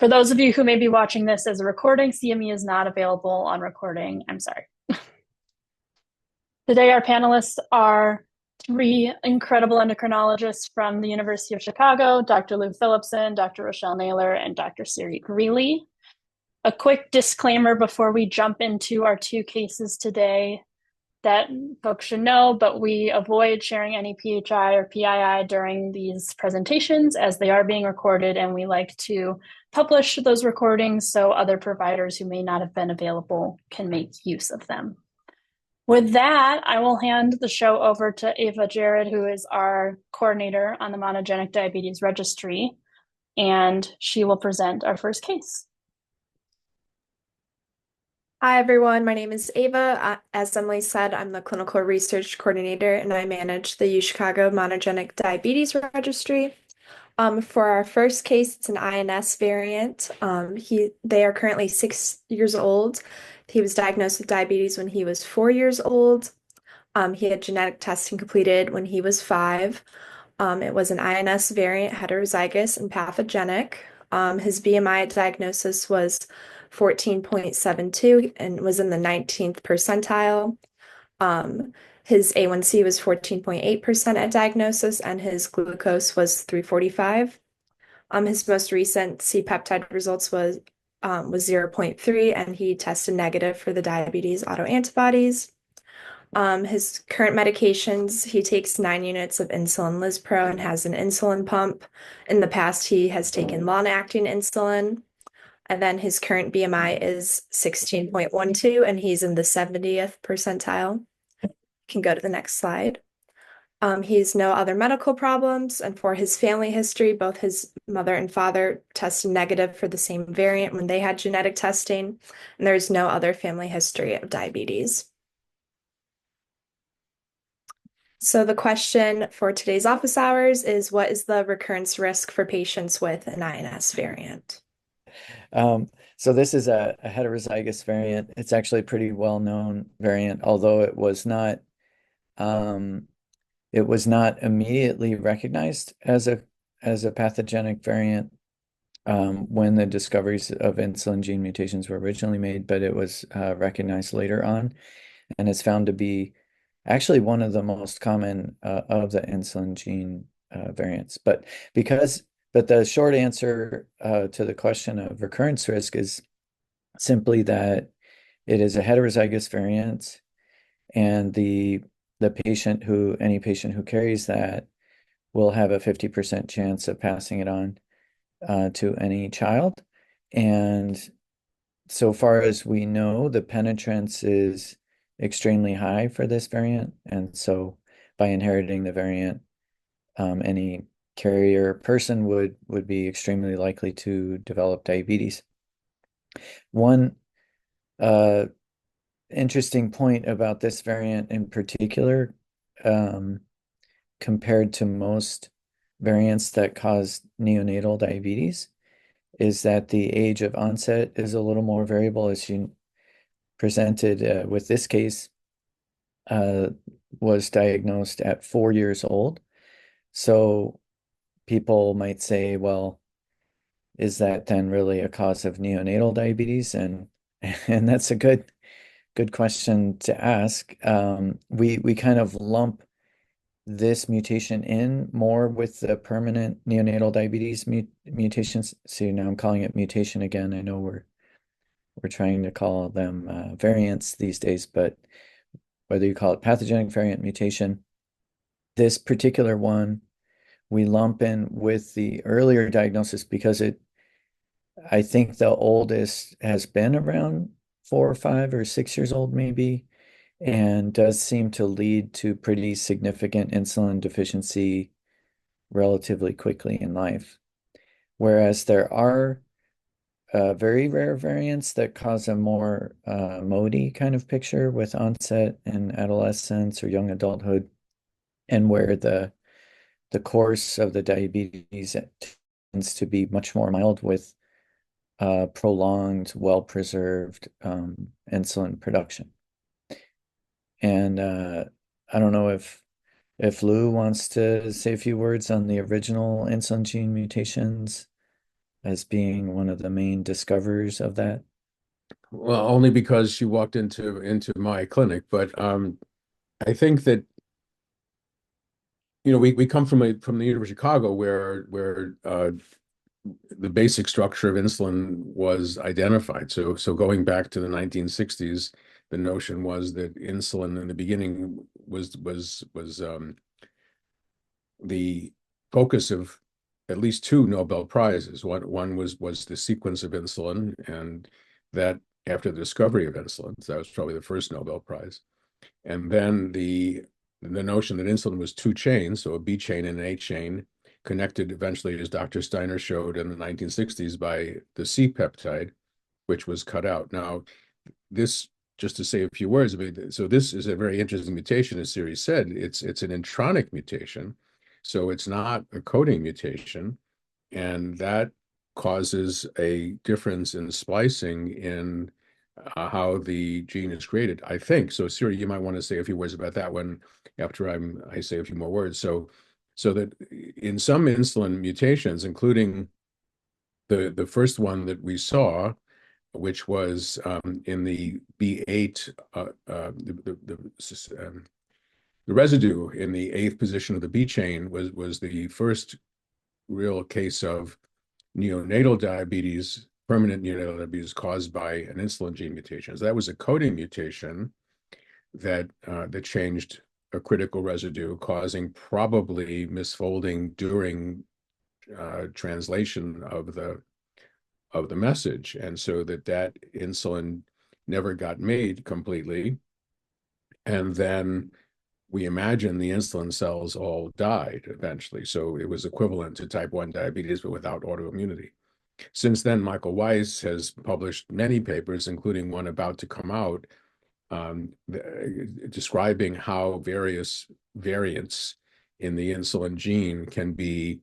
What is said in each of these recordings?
For those of you who may be watching this as a recording, CME is not available on recording. I'm sorry. Today, our panelists are three incredible endocrinologists from the University of Chicago, Dr. Lou Phillipson, Dr. Rochelle Naylor, and Dr. Siri Greeley. A quick disclaimer before we jump into our two cases today that folks should know, but we avoid sharing any PHI or PII during these presentations as they are being recorded, and we like to publish those recordings so other providers who may not have been available can make use of them. With that, I will hand the show over to Ava Jared, who is our coordinator on the Monogenic Diabetes Registry, and she will present our first case. Hi, everyone. My name is Ava. As Emily said, I'm the clinical research coordinator, and I manage the uchicago Monogenic Diabetes Registry. For our first case, it's an INS variant. They are currently 6 years old. He was diagnosed with diabetes when he was 4 years old. He had genetic testing completed when he was 5. It was an INS variant, heterozygous and pathogenic. His BMI at diagnosis was 14.72 and was in the 19th percentile. His A1C was 14.8% at diagnosis, and his glucose was 345. His most recent C-peptide results was 0.3, and he tested negative for the diabetes autoantibodies. His current medications, he takes 9 units of insulin Lispro and has an insulin pump. In the past, he has taken long-acting insulin. And then his current BMI is 16.12, and he's in the 70th percentile. Can go to the next slide. He's no other medical problems, and for his family history, both his mother and father tested negative for the same variant when they had genetic testing, and there's no other family history of diabetes. So the question for today's office hours is, what is the recurrence risk for patients with an INS variant? So this is a heterozygous variant. It's actually a pretty well-known variant, although it was not immediately recognized as a pathogenic variant when the discoveries of insulin gene mutations were originally made, but it was recognized later on, and it's found to be actually one of the most common of the insulin gene variants. But the short answer to the question of recurrence risk is simply that it is a heterozygous variant, and any patient who carries that will have a 50% chance of passing it on to any child. And so far as we know, the penetrance is extremely high for this variant. And so by inheriting the variant, any carrier person would be extremely likely to develop diabetes. One interesting point about this variant in particular, compared to most variants that cause neonatal diabetes, is that the age of onset is a little more variable, as you presented with this case, was diagnosed at 4 years old. So people might say, well, is that then really a cause of neonatal diabetes? And that's a good question to ask. We kind of lump this mutation in more with the permanent neonatal diabetes mutations. So now I'm calling it mutation again. I know we're trying to call them variants these days, but whether you call it pathogenic variant, mutation, this particular one we lump in with the earlier diagnosis because I think the oldest has been around 4 or 5 or 6 years old maybe, and does seem to lead to pretty significant insulin deficiency relatively quickly in life. Whereas there are very rare variants that cause a more MODY kind of picture with onset in adolescence or young adulthood, and where the course of the diabetes tends to be much more mild with prolonged, well-preserved insulin production. And I don't know if Lou wants to say a few words on the original insulin gene mutations. as being one of the main discoverers of that? Well, only because she walked into my clinic, but I think that we come from the University of Chicago where the basic structure of insulin was identified. So going back to the 1960s, the notion was that insulin in the beginning was the focus of at least two Nobel Prizes. One was the sequence of insulin, and that after the discovery of insulin, so that was probably the first Nobel Prize. And then the notion that insulin was two chains, so a B chain and an A chain, connected eventually, as Dr. Steiner showed in the 1960s, by the C peptide, which was cut out. Now, this, just to say a few words, so this is a very interesting mutation, as Siri said. It's an intronic mutation, so it's not a coding mutation, and that causes a difference in splicing in how the gene is created, I think. So, Siri, you might want to say a few words about that one after I say a few more words. So that in some insulin mutations, including the first one that we saw, which was in the B8, the residue in the eighth position of the B chain was the first real case of neonatal diabetes, permanent neonatal diabetes caused by an insulin gene mutation. So that was a coding mutation that changed a critical residue, causing probably misfolding during translation of the message, and so that insulin never got made completely, and then we imagine the insulin cells all died eventually. So it was equivalent to type 1 diabetes, but without autoimmunity. Since then, Michael Weiss has published many papers, including one about to come out, describing how various variants in the insulin gene can be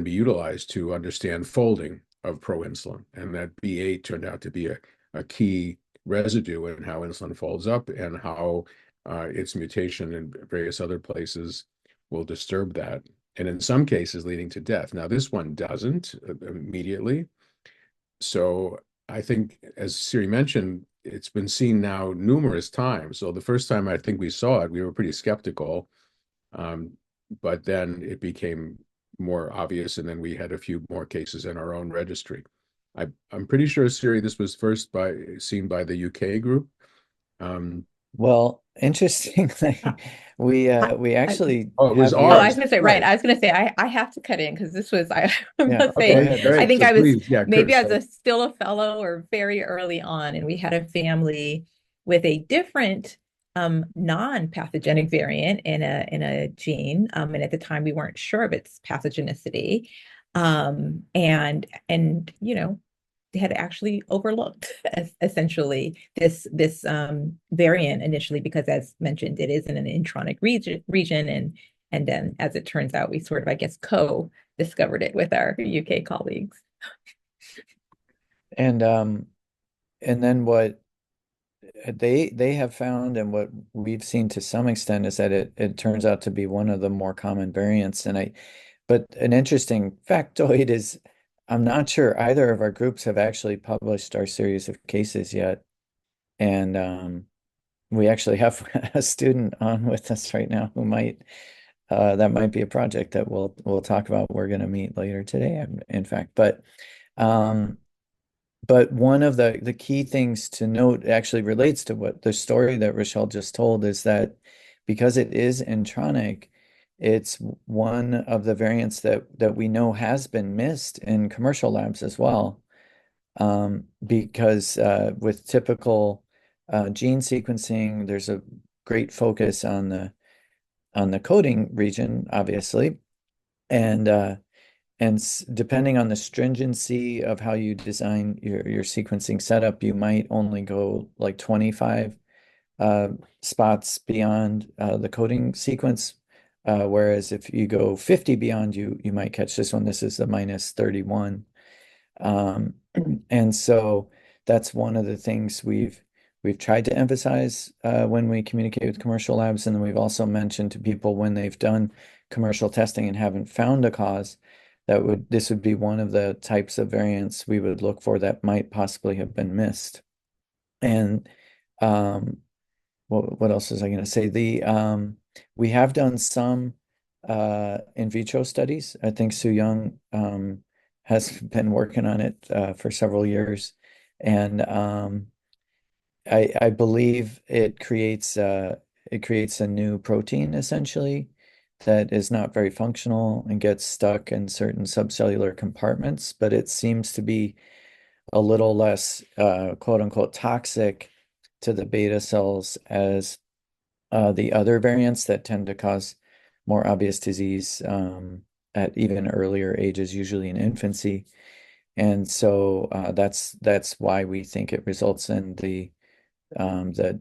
utilized to understand folding of proinsulin, and that B8 turned out to be a key residue in how insulin folds up and how its mutation in various other places will disturb that, and in some cases leading to death. Now, this one doesn't immediately. So I think, as Siri mentioned, it's been seen now numerous times. So the first time I think we saw it, we were pretty skeptical, but then it became more obvious, and then we had a few more cases in our own registry. I'm pretty sure, Siri, this was first seen by the UK group. Well, interestingly, we actually Oh, it was have ours. Oh, I was going to say, right. Right. I was going to say, I have to cut in because this was, I Yeah, must okay, say, go ahead. I think So I was please, yeah, maybe Chris, I was still a fellow or very early on, and we had a family with a different non-pathogenic variant in a gene. And at the time we weren't sure of its pathogenicity. And they had actually overlooked essentially this variant initially because, as mentioned, it is in an intronic region, and then as it turns out, we sort of, I guess, co-discovered it with our UK colleagues. And then what they have found, and what we've seen to some extent, is that it turns out to be one of the more common variants. But an interesting factoid is I'm not sure either of our groups have actually published our series of cases yet. And we actually have a student on with us right now who that might be a project that we'll talk about. We're going to meet later today, in fact. But one of the key things to note actually relates to what the story that Rochelle just told, is that because it is intronic, it's one of the variants that we know has been missed in commercial labs as well. Because with typical gene sequencing, there's a great focus on the coding region, obviously, and depending on the stringency of how you design your sequencing setup, you might only go like 25 spots beyond the coding sequence. Whereas if you go 50 beyond, you might catch this one. This is the -31. And so that's one of the things we've tried to emphasize when we communicate with commercial labs, and then we've also mentioned to people when they've done commercial testing and haven't found a cause, this would be one of the types of variants we would look for that might possibly have been missed. And what else was I going to say? We have done some in vitro studies. I think Soo Young has been working on it for several years, and I believe it creates a new protein essentially that is not very functional and gets stuck in certain subcellular compartments, but it seems to be a little less quote unquote toxic to the beta cells as the other variants that tend to cause more obvious disease at even earlier ages, usually in infancy. And so that's why we think it results in the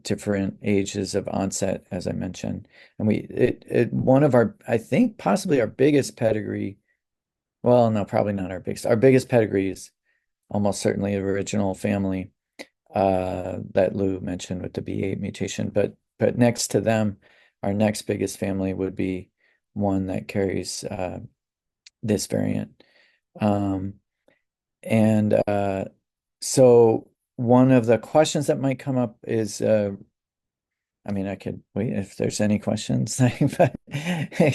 different ages of onset, as I mentioned. And one of our, I think possibly our biggest pedigree, well, no, probably not our biggest. Our biggest pedigree is almost certainly the original family that Lou mentioned with the B8 mutation. But next to them, our next biggest family would be one that carries this variant. And so one of the questions that might come up is, I mean, I could wait if there's any questions. But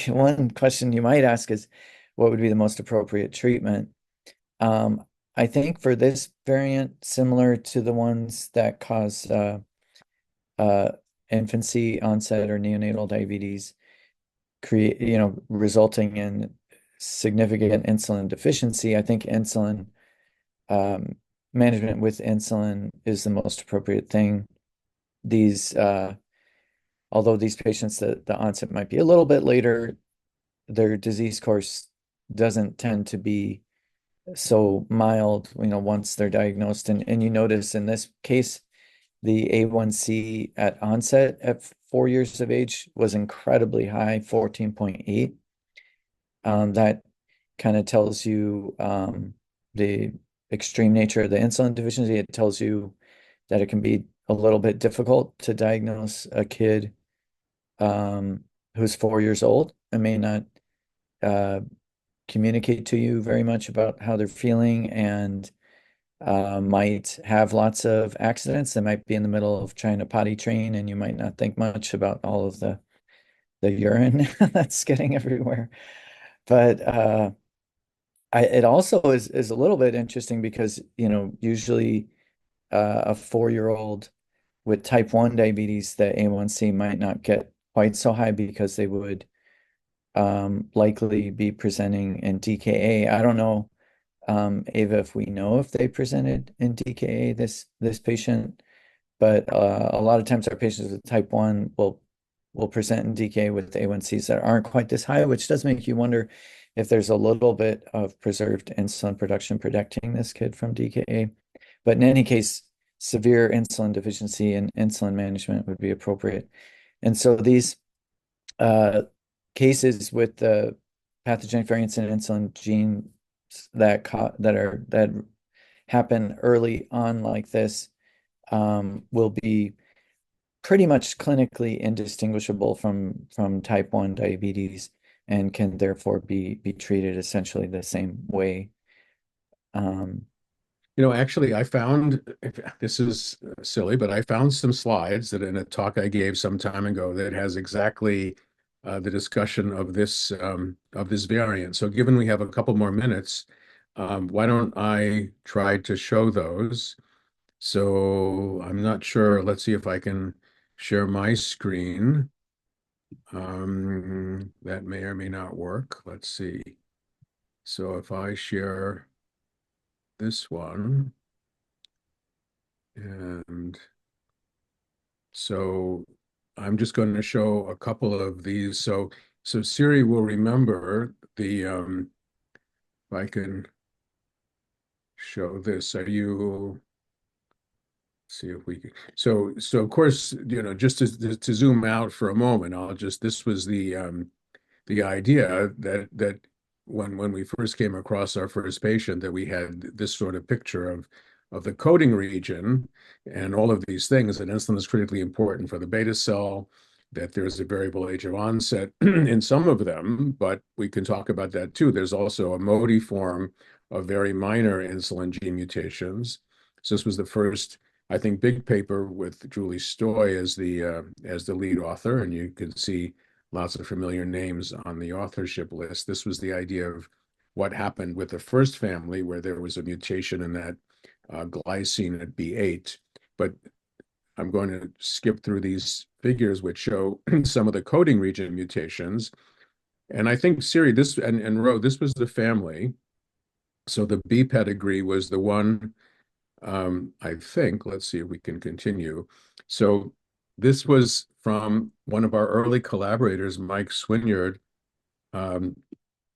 one question you might ask is, what would be the most appropriate treatment? I think for this variant, similar to the ones that cause infancy onset or neonatal diabetes, resulting in significant insulin deficiency, I think insulin management with insulin is the most appropriate thing. Although these patients, the onset might be a little bit later, their disease course doesn't tend to be so mild, once they're diagnosed. And you notice in this case, the A1C at onset at 4 years of age was incredibly high, 14.8. That kind of tells you the extreme nature of the insulin deficiency. It tells you that it can be a little bit difficult to diagnose a kid who's 4 years old and may not communicate to you very much about how they're feeling, and might have lots of accidents. They might be in the middle of trying to potty train, and you might not think much about all of the urine that's getting everywhere. But it also is a little bit interesting because, usually a 4-year-old with type 1 diabetes, the A1C might not get quite so high because they would likely be presenting in DKA. I don't know, Ava, if we know if they presented in DKA, this patient, but a lot of times our patients with type 1 will present in DKA with A1Cs that aren't quite this high, which does make you wonder if there's a little bit of preserved insulin production protecting this kid from DKA. But in any case, severe insulin deficiency and insulin management would be appropriate. And so these cases with the pathogenic variants in insulin genes that happen early on like this will be pretty much clinically indistinguishable from type 1 diabetes, and can therefore be treated essentially the same way. Actually, I found, this is silly, but I found some slides that in a talk I gave some time ago that has exactly the discussion of this variant. So given we have a couple more minutes, why don't I try to show those? So I'm not sure. Let's see if I can share my screen. That may or may not work. Let's see. So if I share this one, and so I'm just going to show a couple of these. So Siri will remember the, if I can show this, see if we can. So of course, just to zoom out for a moment, this was the idea that when we first came across our first patient, that we had this sort of picture of the coding region and all of these things, and insulin is critically important for the beta cell, that there's a variable age of onset in some of them, but we can talk about that too. There's also a MODY form of very minor insulin gene mutations. So this was the first, I think, big paper with Julie Stoy as the lead author, and you can see lots of familiar names on the authorship list. This was the idea of what happened with the first family, where there was a mutation in that glycine at B8. But I'm going to skip through these figures, which show some of the coding region mutations. And I think Siri, this and Ro, this was the family. So the B pedigree was the one, I think. Let's see if we can continue. So this was from one of our early collaborators, Mike Swinyard, um,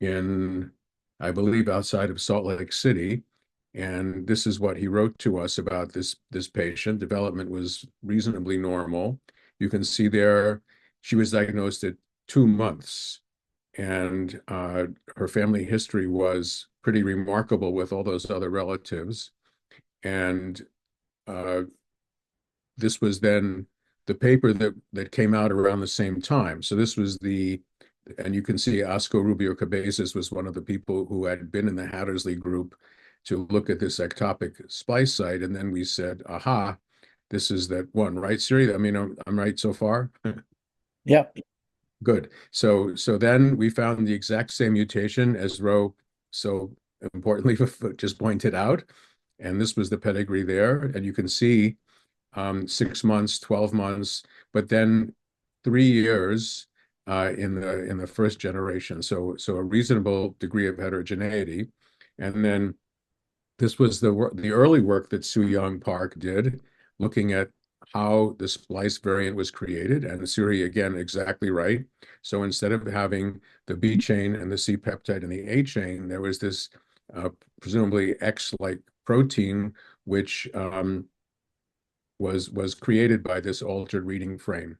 in, I believe, outside of Salt Lake City. And this is what he wrote to us about this patient. Development was reasonably normal. You can see there, she was diagnosed at 2 months, and her family history was pretty remarkable with all those other relatives. And uh, this was then the paper that came out around the same time. So this was and you can see Oscar Rubio Cabezas was one of the people who had been in the Hattersley group to look at this ectopic splice site. And then we said, aha, this is that one, right, Siri? I mean, I'm right so far? Yep. Good. So then we found the exact same mutation as Ro so importantly just pointed out. And this was the pedigree there. And you can see 6 months, 12 months, but then 3 years in the first generation. So a reasonable degree of heterogeneity. And then this was the early work that Soo-Young Park did, looking at how the splice variant was created. And Siri, again, exactly right. So instead of having the B chain and the C peptide and the A chain, there was this presumably X-like protein, which was created by this altered reading frame.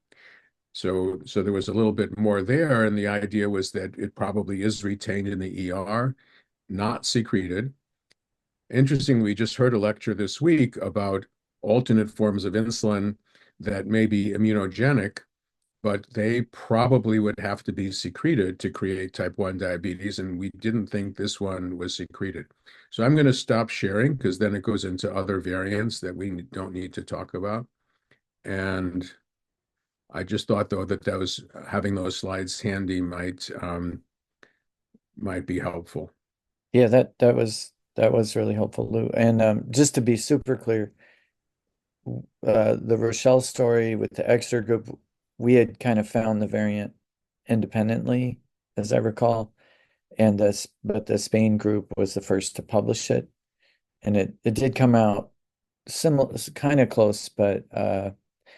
So there was a little bit more there, and the idea was that it probably is retained in the ER, not secreted. Interestingly, we just heard a lecture this week about alternate forms of insulin that may be immunogenic, but they probably would have to be secreted to create type 1 diabetes, and we didn't think this one was secreted. So I'm going to stop sharing because then it goes into other variants that we don't need to talk about. And I just thought, though, that having those slides handy might be helpful. Yeah, that was really helpful, Lou. And just to be super clear, the Rochelle story with the extra group, we had kind of found the variant independently, as I recall, but the Spain group was the first to publish it, and it did come out similar, kind of close, but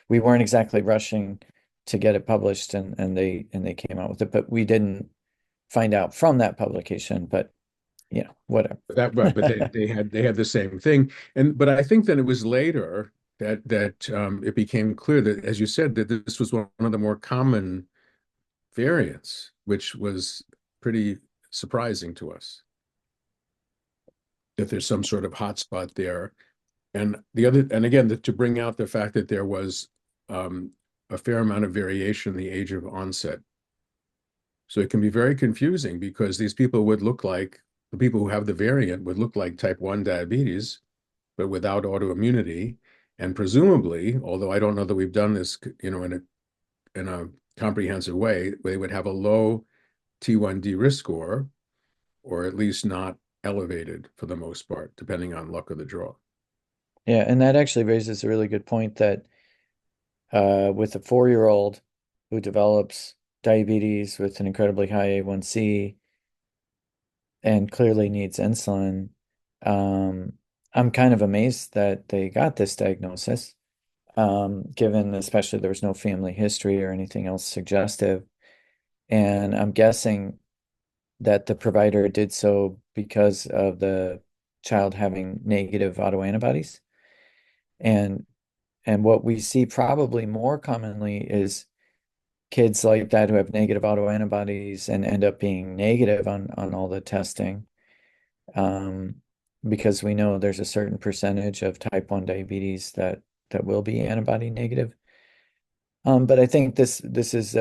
we weren't exactly rushing to get it published, and they came out with it, but we didn't find out from that publication, but whatever. But they had the same thing, but I think that it was later that it became clear that, as you said, that this was one of the more common variants, which was pretty surprising to us, that there's some sort of hotspot there. And again, to bring out the fact that there was a fair amount of variation in the age of onset. So it can be very confusing because these people would look like, the people who have the variant would look like type 1 diabetes, but without autoimmunity. And presumably, although I don't know that we've done this, in a comprehensive way, they would have a low T1D risk score, or at least not elevated for the most part, depending on luck of the draw. Yeah, and that actually raises a really good point that with a 4-year-old who develops diabetes with an incredibly high A1C and clearly needs insulin, I'm kind of amazed that they got this diagnosis, given especially there was no family history or anything else suggestive. And I'm guessing that the provider did so because of the child having negative autoantibodies. And what we see probably more commonly is kids like that who have negative autoantibodies and end up being negative on all the testing. Because we know there's a certain percentage of type 1 diabetes that will be antibody negative. But I think this is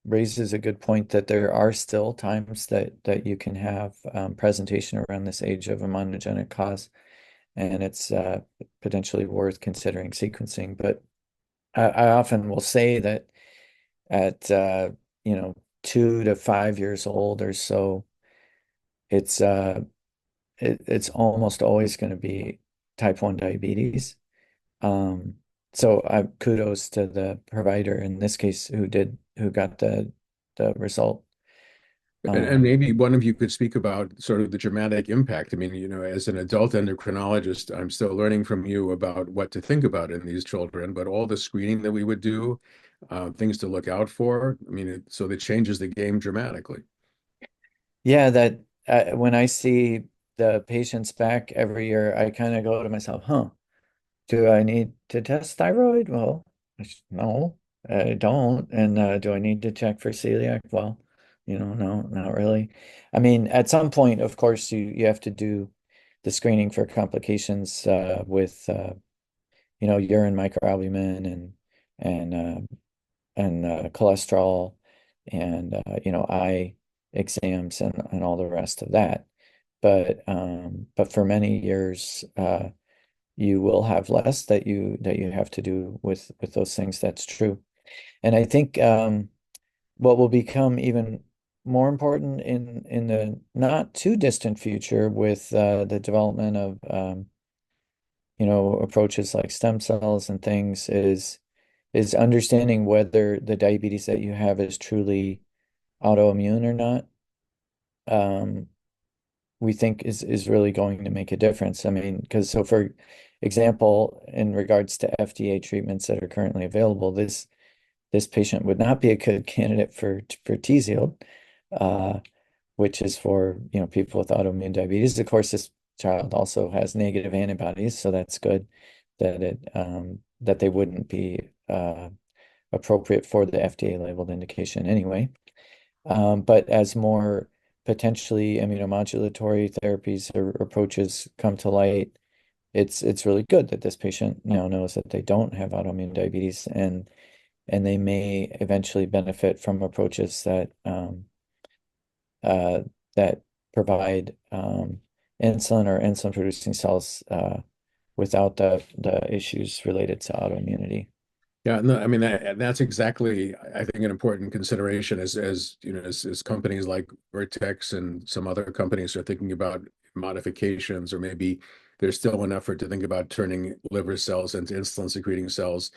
raises a good point that there are still times that you can have presentation around this age of a monogenic cause, and it's potentially worth considering sequencing. But I often will say that at 2 to 5 years old or so, it's it's almost always going to be type 1 diabetes. Um, so kudos to the provider in this case who got the result. And maybe one of you could speak about sort of the dramatic impact. I mean, as an adult endocrinologist, I'm still learning from you about what to think about in these children, but all the screening that we would do, things to look out for. I mean, so that changes the game dramatically. Yeah, that when I see the patients back every year, I kind of go to myself, huh, do I need to test thyroid? Well, no, I don't. And do I need to check for celiac? Well, no, not really. I mean, at some point, of course, you have to do the screening for complications with urine microalbumin and cholesterol and eye exams and all the rest of that. But for many years, you will have less that you have to do with those things. That's true. And I think what will become even more important in the not too distant future with the development of approaches like stem cells and things is understanding whether the diabetes that you have is truly autoimmune or not. Um, we think is really going to make a difference. I mean, because so for example, in regards to FDA treatments that are currently available, this patient would not be a good candidate for Tzield, uh, which is for people with autoimmune diabetes. Of course, this child also has negative antibodies, so that's good that they wouldn't be appropriate for the FDA labeled indication anyway. But as more potentially immunomodulatory therapies or approaches come to light, it's really good that this patient now knows that they don't have autoimmune diabetes and they may eventually benefit from approaches uh, that provide insulin or insulin producing cells without the issues related to autoimmunity. Yeah, no, I mean that's exactly, I think, an important consideration as companies like Vertex and some other companies are thinking about modifications, or maybe there's still an effort to think about turning liver cells into insulin secreting cells.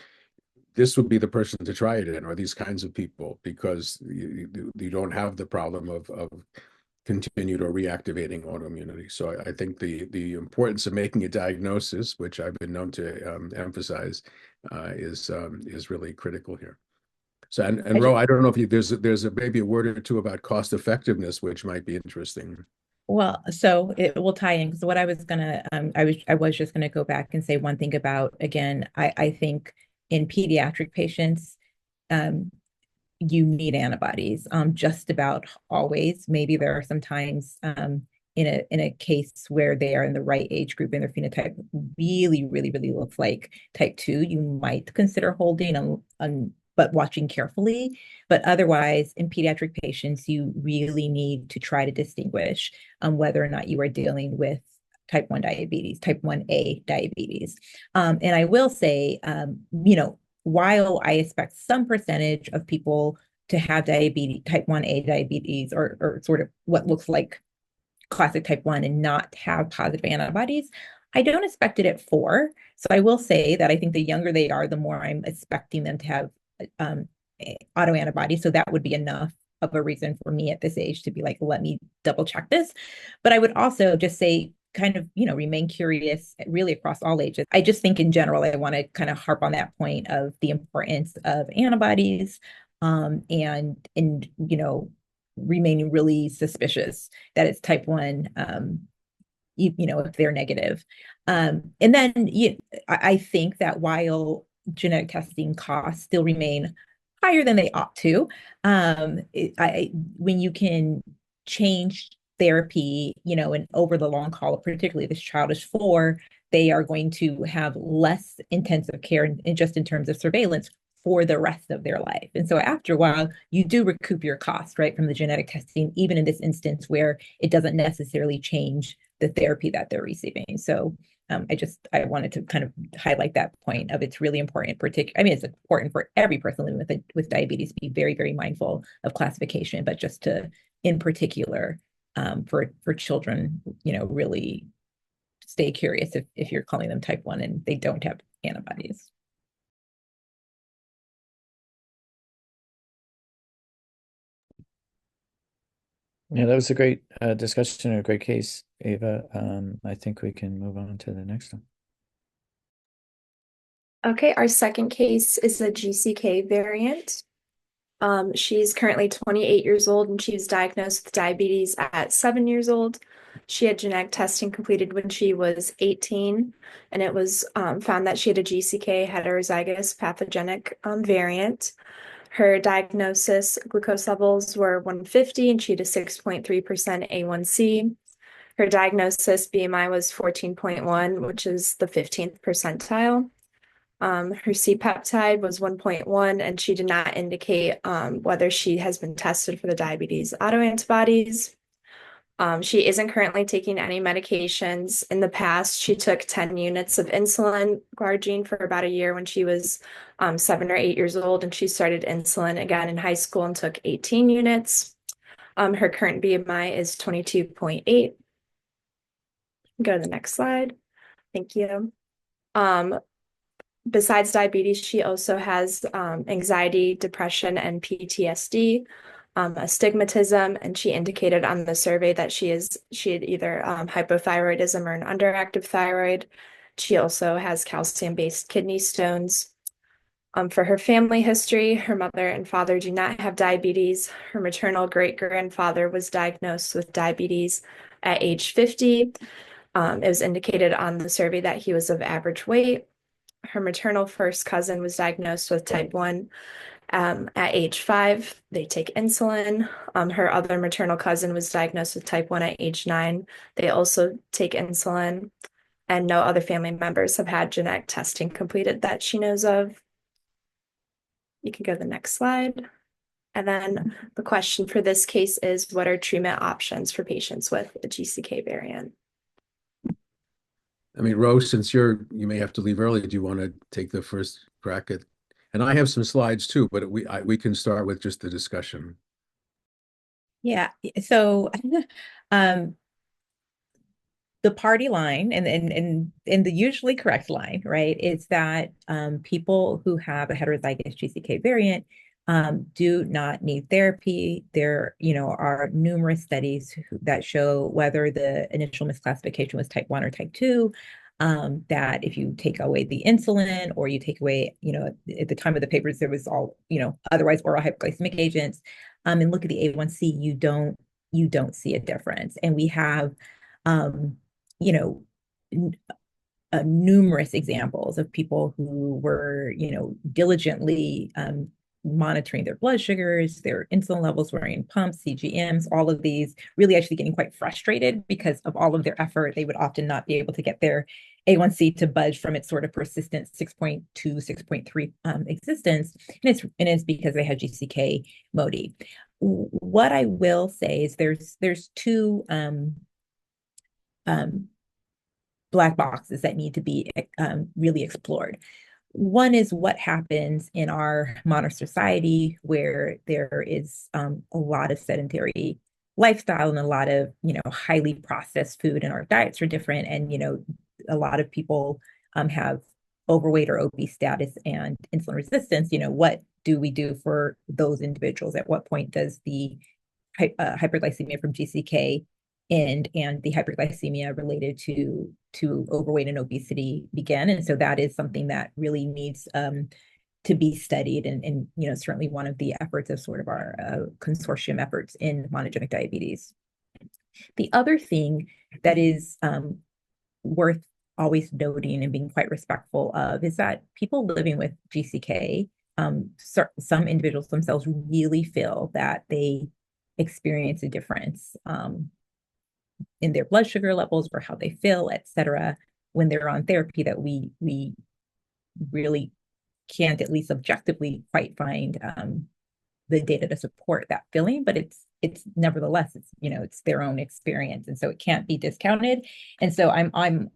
This would be the person to try it in, or these kinds of people, because you don't have the problem of continued or reactivating autoimmunity. So I think the importance of making a diagnosis, which I've been known to emphasize, is really critical here. So and Ro, I don't know if there's maybe a word or two about cost effectiveness, which might be interesting. Well, so it will tie in because what I was gonna, I was just gonna go back and say one thing about, again, I think in pediatric patients, um, you need antibodies just about always. Maybe there are some times in a case where they are in the right age group and their phenotype really, really, really looks like type 2, you might consider holding on but watching carefully. But otherwise, in pediatric patients, you really need to try to distinguish whether or not you are dealing with type 1 diabetes, type 1A diabetes. And I will say, while I expect some percentage of people to have diabetes, type 1A diabetes, or sort of what looks like classic type 1 and not have positive antibodies, I don't expect it at 4. So I will say that I think the younger they are, the more I'm expecting them to have autoantibodies. So that would be enough of a reason for me at this age to be like, let me double check this. But I would also just say, kind of, remain curious really across all ages. I just think in general, I want to kind of harp on that point of the importance of antibodies and remaining really suspicious that it's type 1, if they're negative. And then I think that while genetic testing costs still remain higher than they ought to, when you can change therapy, and over the long haul, particularly this child is 4, they are going to have less intensive care and just in terms of surveillance for the rest of their life. And so after a while, you do recoup your cost, right, from the genetic testing, even in this instance where it doesn't necessarily change the therapy that they're receiving. So I wanted to kind of highlight that point of it's really important. I mean, it's important for every person living with diabetes to be very, very mindful of classification, but just to, in particular, for children, really stay curious if you're calling them type 1 and they don't have antibodies. Yeah, that was a great discussion and a great case, Ava. I think we can move on to the next one. Okay, our second case is a GCK variant. She's currently 28 years old and she was diagnosed with diabetes at 7 years old. She had genetic testing completed when she was 18, and it was found that she had a GCK heterozygous pathogenic variant. Her diagnosis glucose levels were 150 and she had a 6.3% A1C. Her diagnosis BMI was 14.1, which is the 15th percentile. Her C-peptide was 1.1, and she did not indicate whether she has been tested for the diabetes autoantibodies. She isn't currently taking any medications. In the past, she took 10 units of insulin glargine for about a year when she was 7 or 8 years old, and she started insulin again in high school and took 18 units. Her current BMI is 22.8. Go to the next slide. Thank you. Besides diabetes, she also has anxiety, depression, and PTSD, astigmatism, and she indicated on the survey that she had either hypothyroidism or an underactive thyroid. She also has calcium-based kidney stones. For her family history, her mother and father do not have diabetes. Her maternal great-grandfather was diagnosed with diabetes at age 50. It was indicated on the survey that he was of average weight. Her maternal first cousin was diagnosed with type 1 at age 5. They take insulin. Her other maternal cousin was diagnosed with type 1 at age 9. They also take insulin. And no other family members have had genetic testing completed that she knows of. You can go to the next slide. And then the question for this case is, what are treatment options for patients with a GCK variant? I mean, Rose, since you may have to leave early, do you want to take the first crack at? And I have some slides too, but we can start with just the discussion. Yeah. So, the party line and the usually correct line, right, is that people who have a heterozygous GCK variant do not need therapy. There, are numerous studies that show whether the initial misclassification was type 1 or type 2, that if you take away the insulin or you take away, at the time of the papers, there was all, otherwise oral hypoglycemic agents, and look at the A1C, you don't see a difference. And we have, you know, numerous examples of people who were, diligently monitoring their blood sugars, their insulin levels, wearing pumps, CGMs, all of these, really actually getting quite frustrated because of all of their effort. They would often not be able to get their A1C to budge from its sort of persistent 6.2, 6.3 existence. And it's because they had GCK MODY. What I will say is there's two black boxes that need to be really explored. One is what happens in our modern society where there is a lot of sedentary lifestyle and a lot of, highly processed food, and our diets are different. And, a lot of people have overweight or obese status and insulin resistance. What do we do for those individuals? At what point does the hyperglycemia from GCK and the hyperglycemia related to overweight and obesity begin? And so that is something that really needs to be studied, and certainly one of the efforts of sort of our consortium efforts in monogenic diabetes. The other thing that is worth always noting and being quite respectful of is that people living with GCK, some individuals themselves really feel that they experience a difference in their blood sugar levels or how they feel, et cetera, when they're on therapy, that we really can't, at least objectively, quite find the data to support that feeling, but it's nevertheless, it's, you know, it's their own experience, and so it can't be discounted. And so I'm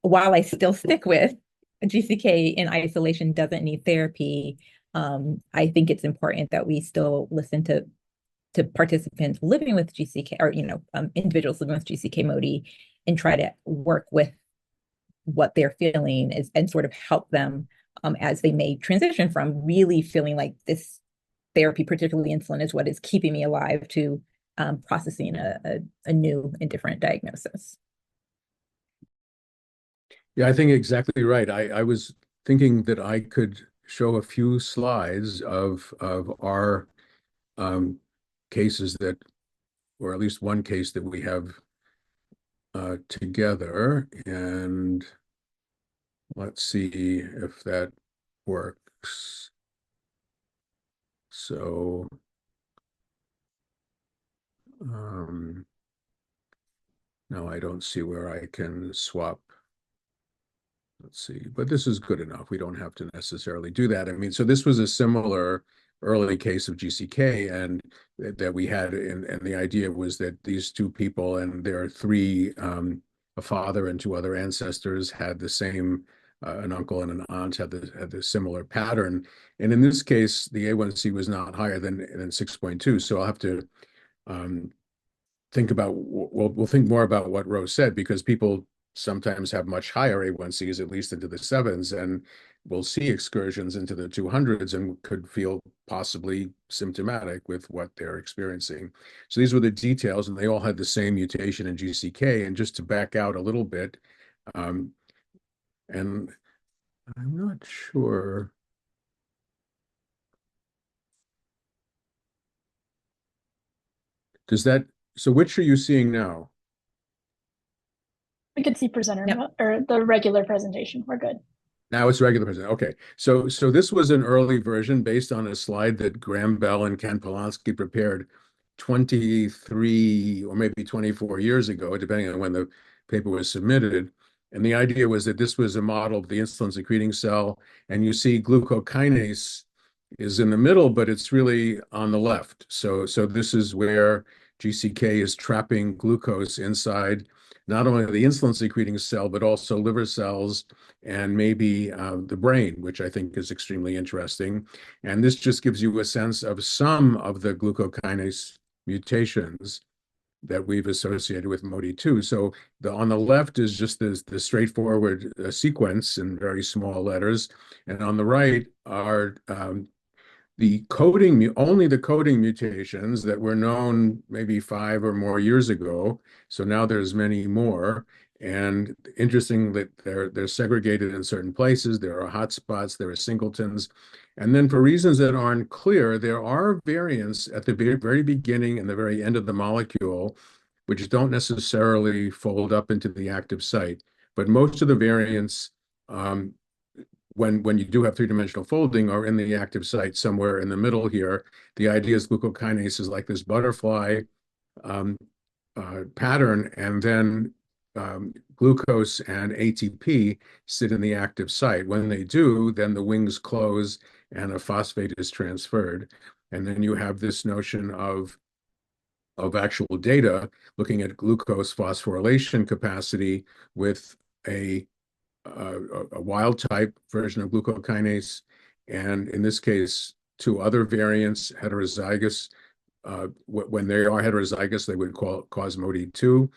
while I still stick with GCK in isolation doesn't need therapy, I think it's important that we still listen to participants living with GCK, or, you know, individuals living with GCK MODY, and try to work with what they're feeling is, and sort of help them as they may transition from really feeling like this therapy, particularly insulin, is what is keeping me alive, to processing a new and different diagnosis. Yeah, I think exactly right. I was thinking that I could show a few slides of our cases that, or at least one case that we have together, and let's see if that works. So, no, I don't see where I can swap. Let's see, but this is good enough. We don't have to necessarily do that. I mean, so this was a similar early case of GCK, and that we had, and the idea was that these two people and their three, a father and two other ancestors, had the same, an uncle and an aunt had the similar pattern. And in this case, the A1C was not higher than 6.2. So I'll have to think about, we'll think more about what Rose said, because people sometimes have much higher A1Cs, at least into the 7s, and we'll see excursions into the 200s and could feel possibly symptomatic with what they're experiencing. So these were the details, and they all had the same mutation in GCK. And just to back out a little bit, and I'm not sure. Does that, so which are you seeing now? We could see presenter Yep. or the regular presentation. We're good. Now it's regular presentation. Okay. So this was an early version based on a slide that Graham Bell and Ken Polanski prepared 23 or maybe 24 years ago, depending on when the paper was submitted. And the idea was that this was a model of the insulin secreting cell, and you see glucokinase is in the middle, but it's really on the left. So this is where GCK is trapping glucose inside not only the insulin secreting cell, but also liver cells and maybe the brain, which I think is extremely interesting. And this just gives you a sense of some of the glucokinase mutations that we've associated with MODY2. So on the left is just the straightforward sequence in very small letters. And on the right are only the coding mutations that were known maybe 5 or more years ago. So now there's many more. And interesting that they're segregated in certain places. There are hotspots, there are singletons. And then for reasons that aren't clear, there are variants at the very beginning and the very end of the molecule, which don't necessarily fold up into the active site. But most of the variants, when you do have three-dimensional folding, are in the active site somewhere in the middle here. The idea is glucokinase is like this butterfly pattern, and then glucose and ATP sit in the active site. When they do, then the wings close and a phosphate is transferred. And then you have this notion of actual data looking at glucose phosphorylation capacity with a wild type version of glucokinase, and in this case, two other variants, heterozygous. When they are heterozygous, they would cause MODY2.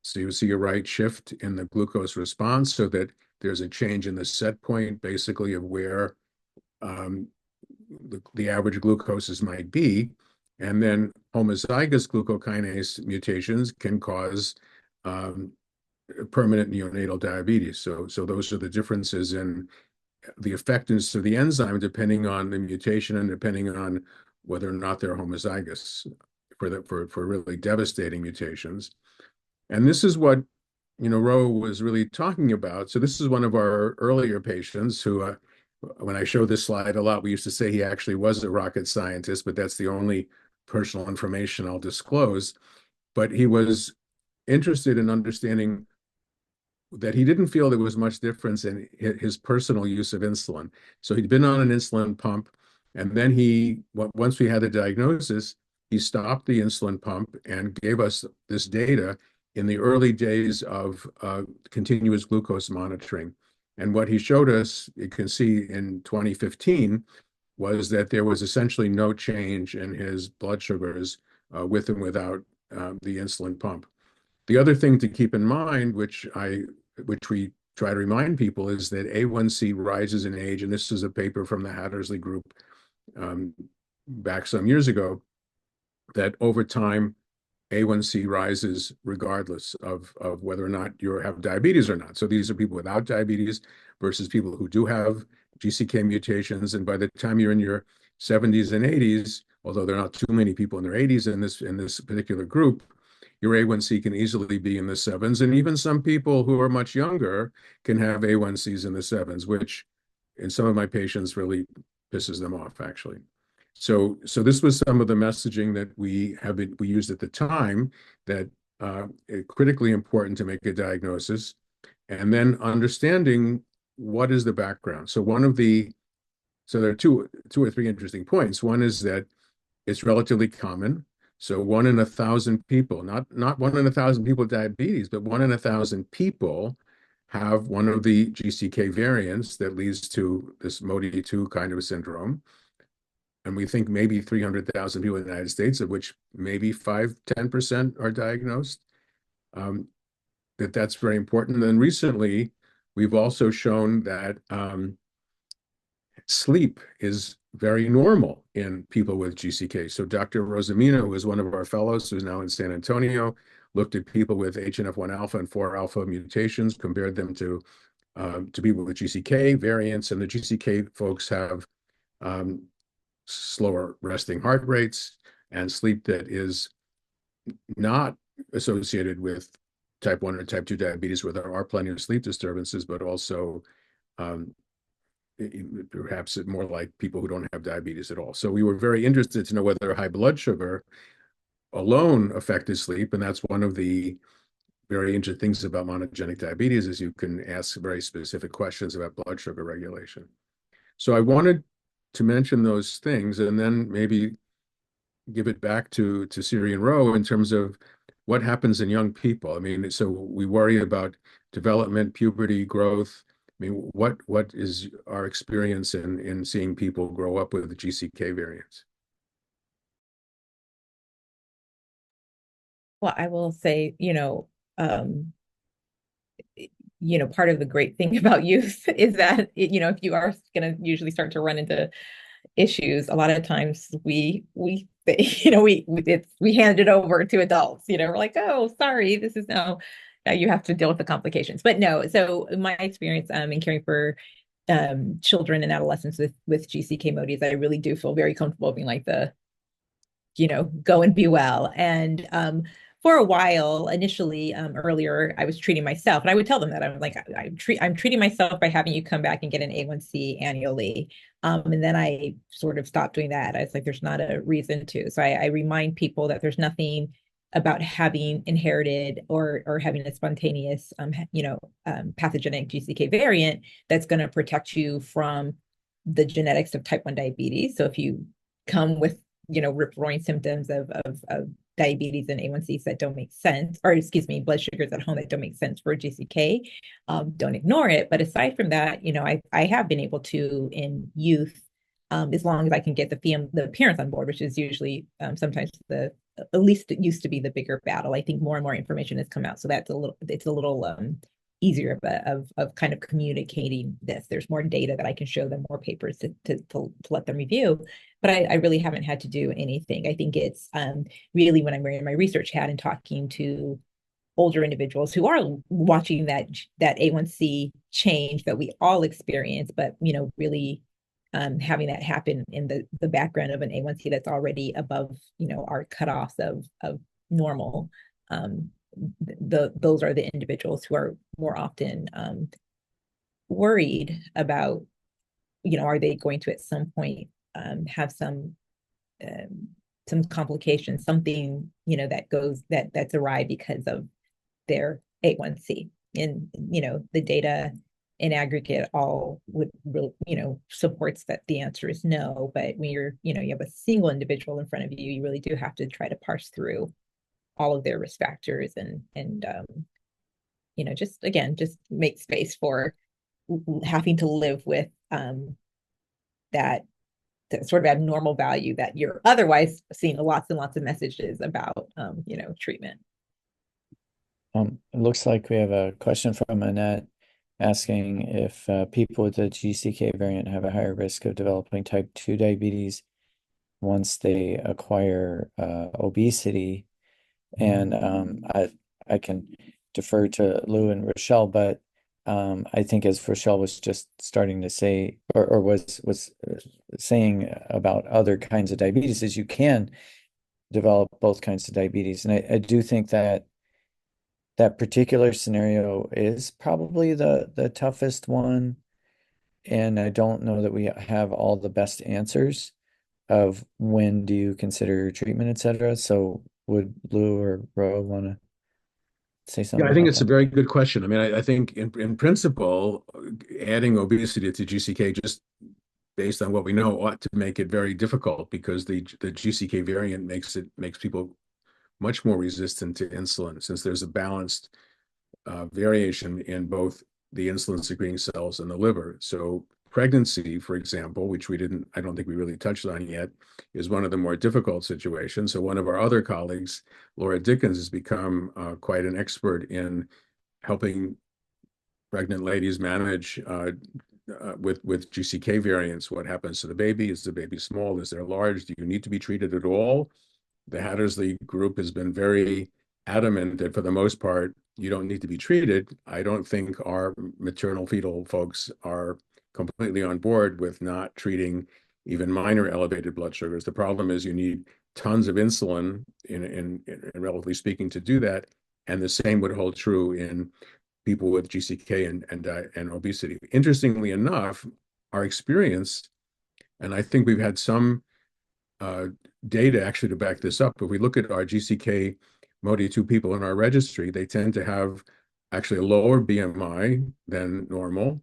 So you see a right shift in the glucose response, so that there's a change in the set point, basically, of where the average glucoses might be. And then homozygous glucokinase mutations can cause permanent neonatal diabetes. So those are the differences in the effectiveness of the enzyme, depending on the mutation and depending on whether or not they're homozygous for really devastating mutations. And this is what, Ro was really talking about. So this is one of our earlier patients who, when I show this slide a lot, we used to say he actually was a rocket scientist, but that's the only personal information I'll disclose. But he was interested in understanding that he didn't feel there was much difference in his personal use of insulin. So he'd been on an insulin pump, and then once we had the diagnosis, he stopped the insulin pump and gave us this data in the early days of continuous glucose monitoring. And what he showed us, you can see in 2015, was that there was essentially no change in his blood sugars with and without the insulin pump. The other thing to keep in mind, which we try to remind people, is that A1C rises in age, and this is a paper from the Hattersley group back some years ago, that over time, A1C rises regardless of whether or not you have diabetes or not. So these are people without diabetes versus people who do have GCK mutations. And by the time you're in your 70s and 80s, although there are not too many people in their 80s in this particular group, your A1C can easily be in the sevens. And even some people who are much younger can have A1Cs in the sevens, which in some of my patients really pisses them off, actually. So this was some of the messaging that we used at the time, that critically important to make a diagnosis, and then understanding what is the background. So there are two or three interesting points. One is that it's relatively common. So 1 in 1,000 people, not 1 in 1,000 people with diabetes, but 1 in 1,000 people have one of the GCK variants that leads to this MODY2 kind of syndrome. And we think maybe 300,000 people in the United States, of which maybe 5–10% are diagnosed, that's very important. And then recently, we've also shown that sleep is very normal in people with GCK. So Dr. Rosamino, who is one of our fellows, who's now in San Antonio, looked at people with HNF1 alpha and 4 alpha mutations, compared them to people with GCK variants, and the GCK folks have slower resting heart rates and sleep that is not associated with type 1 or type 2 diabetes, where there are plenty of sleep disturbances, but also perhaps more like people who don't have diabetes at all. So we were very interested to know whether high blood sugar alone affected sleep, and that's one of the very interesting things about monogenic diabetes, is you can ask very specific questions about blood sugar regulation. So I wanted to mention those things, and then maybe give it back to Siri and Ro in terms of what happens in young people. I mean, so we worry about development, puberty, growth. I mean, what is our experience in seeing people grow up with the GCK variants? Well, I will say, part of the great thing about youth is that, if you are going to usually start to run into issues, a lot of times we hand it over to adults. We're like, oh, sorry, this is now you have to deal with the complications. But no, so my experience in caring for children and adolescents with GCK MODYs, I really do feel very comfortable being like go and be well. And for a while, initially, earlier, I was treating myself, and I would tell them that I'm like, I'm treating myself by having you come back and get an A1C annually. And then I sort of stopped doing that. I was like, there's not a reason to. So I remind people that there's nothing about having inherited or having a spontaneous, pathogenic GCK variant that's going to protect you from the genetics of type 1 diabetes. So if you come with rip-roaring symptoms of diabetes and A1Cs that don't make sense, or excuse me, blood sugars at home that don't make sense for GCK, don't ignore it. But aside from that, I have been able to, in youth, as long as I can get the parents on board, which is usually sometimes at least it used to be the bigger battle. I think more and more information has come out, so it's a little easier of kind of communicating this. There's more data that I can show them, more papers to let them review. But I really haven't had to do anything. I think it's really when I'm wearing my research hat and talking to older individuals who are watching that A1C change that we all experience, but really having that happen in the background of an A1C that's already above our cutoffs of normal. Those are the individuals who are more often worried about, are they going to at some point have some complications, something that's awry because of their A1C. and the data in aggregate all would really, supports that the answer is no. But when you have a single individual in front of you, you really do have to try to parse through all of their risk factors and just make space for having to live with that sort of abnormal value that you're otherwise seeing lots and lots of messages about treatment. It looks like we have a question from Annette asking if people with the GCK variant have a higher risk of developing type 2 diabetes once they acquire obesity. And I can defer to Lou and Rochelle, but I think as Rochelle was just starting to say, or was saying about other kinds of diabetes, is you can develop both kinds of diabetes. And I do think that that particular scenario is probably the toughest one. And I don't know that we have all the best answers of when do you consider treatment, et cetera. So would Lou or Ro want to say something Yeah, I think about it's a that? very good question. I mean, I think in principle, adding obesity to GCK just based on what we know ought to make it very difficult because the GCK variant makes people much more resistant to insulin since there's a balanced variation in both the insulin secreting cells and the liver. So pregnancy, for example, which I don't think we really touched on yet, is one of the more difficult situations. So one of our other colleagues, Laura Dickens, has become quite an expert in helping pregnant ladies manage with GCK variants. What happens to the baby? Is the baby small? Is there large? Do you need to be treated at all? The Hattersley group has been very adamant that for the most part, you don't need to be treated. I don't think our maternal fetal folks are completely on board with not treating even minor elevated blood sugars. The problem is you need tons of insulin in relatively speaking to do that. And the same would hold true in people with GCK and obesity. Interestingly enough, our experience, and I think we've had some data actually to back this up. If we look at our GCK MODY2 people in our registry, they tend to have actually a lower BMI than normal.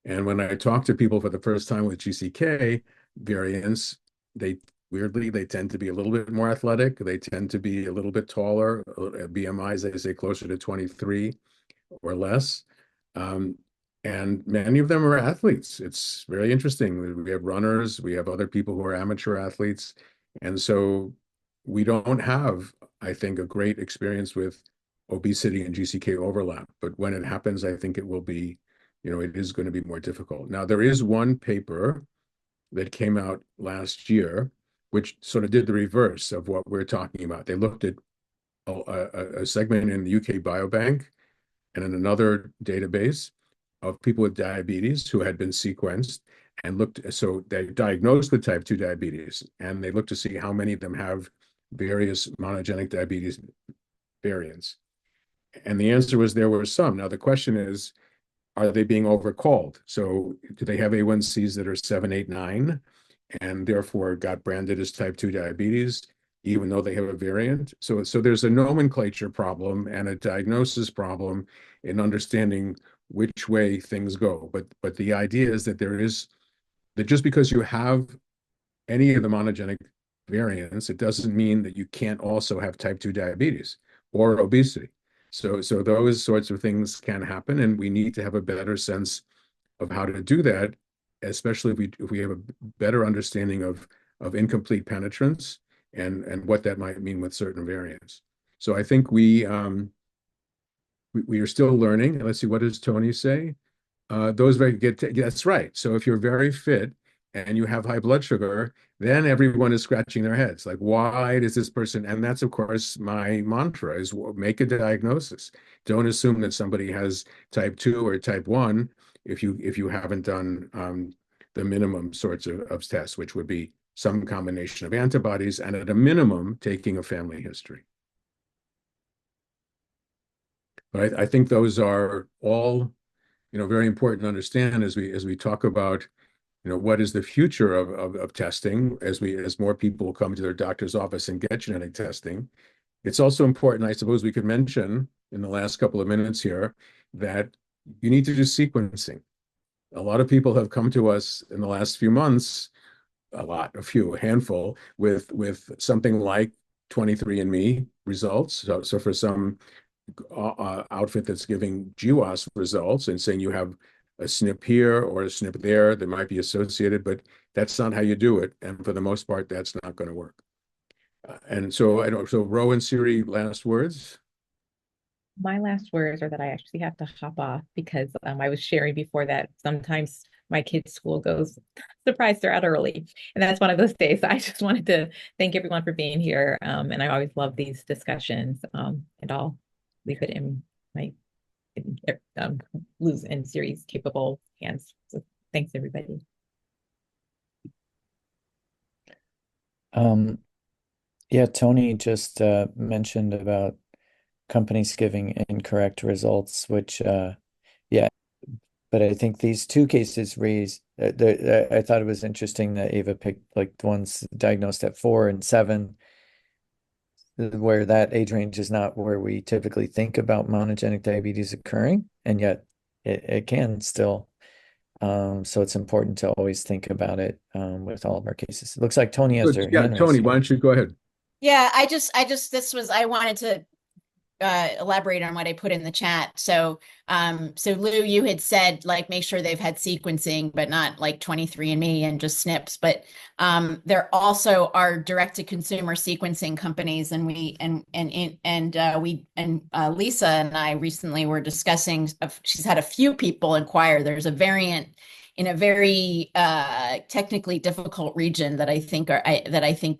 And when I talk to people for the first time with GCK variants, they tend to be a little bit more athletic. They tend to be a little bit taller. BMIs, they say closer to 23 or less. And many of them are athletes. It's very interesting. We have runners, we have other people who are amateur athletes. And so we don't have, I think, a great experience with obesity and GCK overlap. But when it happens, I think it will be, it is going to be more difficult. Now, there is one paper that came out last year, which sort of did the reverse of what we're talking about. They looked at a segment in the UK Biobank and in another database of people with diabetes who had been sequenced and so they diagnosed with type 2 diabetes, and they looked to see how many of them have various monogenic diabetes variants. And the answer was there were some. Now, the question is, are they being overcalled? So do they have A1Cs that are 7, 8, 9, and therefore got branded as type 2 diabetes, even though they have a variant? So there's a nomenclature problem and a diagnosis problem in understanding which way things go. But the idea is that that just because you have any of the monogenic variants, it doesn't mean that you can't also have type 2 diabetes or obesity. So those sorts of things can happen, and we need to have a better sense of how to do that, especially if we have a better understanding of incomplete penetrance and what that might mean with certain variants. So I think we are still learning. Let's see, what does Tony say? That's right. So if you're very fit and you have high blood sugar, then everyone is scratching their heads. Like, why does this person? And that's, of course, my mantra is make a diagnosis. Don't assume that somebody has type 2 or type 1 if you haven't done the minimum sorts of tests, which would be some combination of antibodies and at a minimum, taking a family history. But I think those are all very important to understand as we talk about, what is the future of testing as more people come to their doctor's office and get genetic testing. It's also important, I suppose we could mention in the last couple of minutes here, that you need to do sequencing. A lot of people have come to us in the last few months, a handful, with something like 23andMe results. So for some outfit that's giving GWAS results and saying you have a SNP here or a SNP there that might be associated, but that's not how you do it. And for the most part, that's not going to work. And so I don't. So Ro and Siri, last words. My last words are that I actually have to hop off because I was sharing before that sometimes my kids' school goes, surprise, they're out early. And that's one of those days. So I just wanted to thank everyone for being here. And I always love these discussions. And I'll leave it in my Lou's and Siri's capable hands. So thanks, everybody. Yeah, Tony just mentioned about companies giving incorrect results, which yeah, but I think these two cases raise I thought it was interesting that Ava picked like the ones diagnosed at 4 and 7, where that age range is not where we typically think about monogenic diabetes occurring, and yet it can still. So it's important to always think about it with all of our cases. It looks like Tony has their Yeah, hand Tony, raised. why don't you go ahead? Yeah, I wanted to elaborate on what I put in the chat. So Lou, you had said like make sure they've had sequencing, but not like 23andMe and just SNPs. But there also are direct to consumer sequencing companies, and Lisa and I recently were discussing. She's had a few people inquire. There's a variant in a very technically difficult region that I think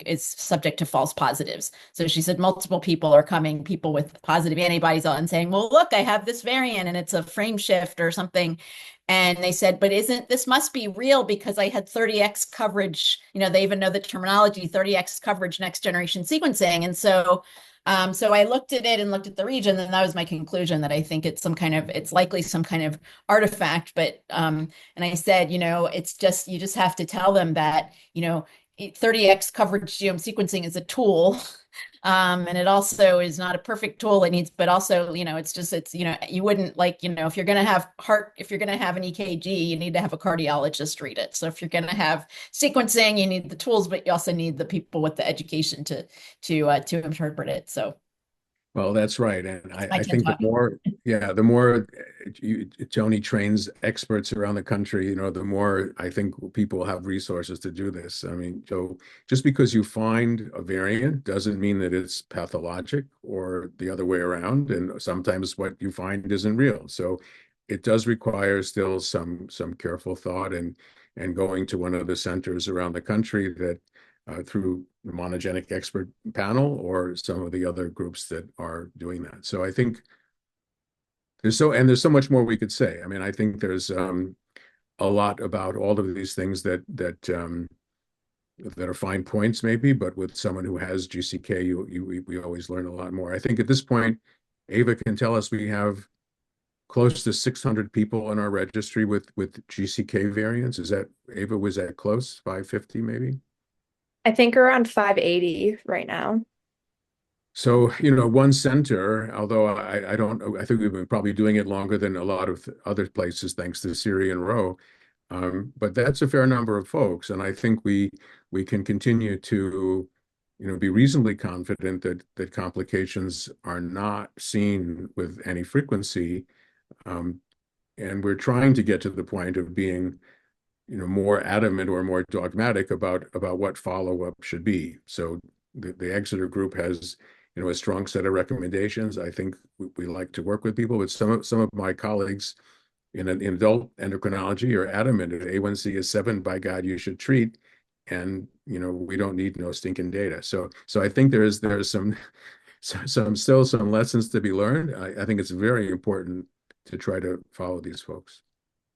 is subject to false positives. So she said multiple people are coming, people with positive antibodies, and saying, "Well, look, I have this variant, and it's a frame shift or something." And they said, "But this must be real because I had 30x coverage." They even know the terminology, 30x coverage, next generation sequencing, and so I looked at it and looked at the region, and that was my conclusion that I think it's likely some kind of artifact. But and I said, it's just you just have to tell them that 30x coverage genome sequencing is a tool, and it also is not a perfect tool. But also you wouldn't if you're going to have an EKG, you need to have a cardiologist read it. So if you're going to have sequencing, you need the tools, but you also need the people with the education to interpret it. So. Well, that's right. And I think the more Tony trains experts around the country, the more I think people will have resources to do this. I mean, so just because you find a variant doesn't mean that it's pathologic or the other way around. And sometimes what you find isn't real. So it does require still some careful thought and going to one of the centers around the country that through the monogenic expert panel or some of the other groups that are doing that. So I think there's so much more we could say. I mean, I think there's a lot about all of these things that are fine points maybe, but with someone who has GCK, we always learn a lot more. I think at this point, Ava can tell us we have close to 600 people in our registry with GCK variants. Is that, Ava, was that close? 550 maybe? I think around 580 right now. So, one center, although I think we've been probably doing it longer than a lot of other places, thanks to Siri and Ro. But that's a fair number of folks. And I think we can continue to, be reasonably confident that complications are not seen with any frequency. And we're trying to get to the point of being more adamant or more dogmatic about what follow-up should be. So the Exeter group has, a strong set of recommendations. I think we like to work with people, but some of my colleagues in adult endocrinology are adamant if A1C is 7, by God, you should treat. And we don't need no stinking data. So I think there's still some lessons to be learned. I think it's very important to try to follow these folks.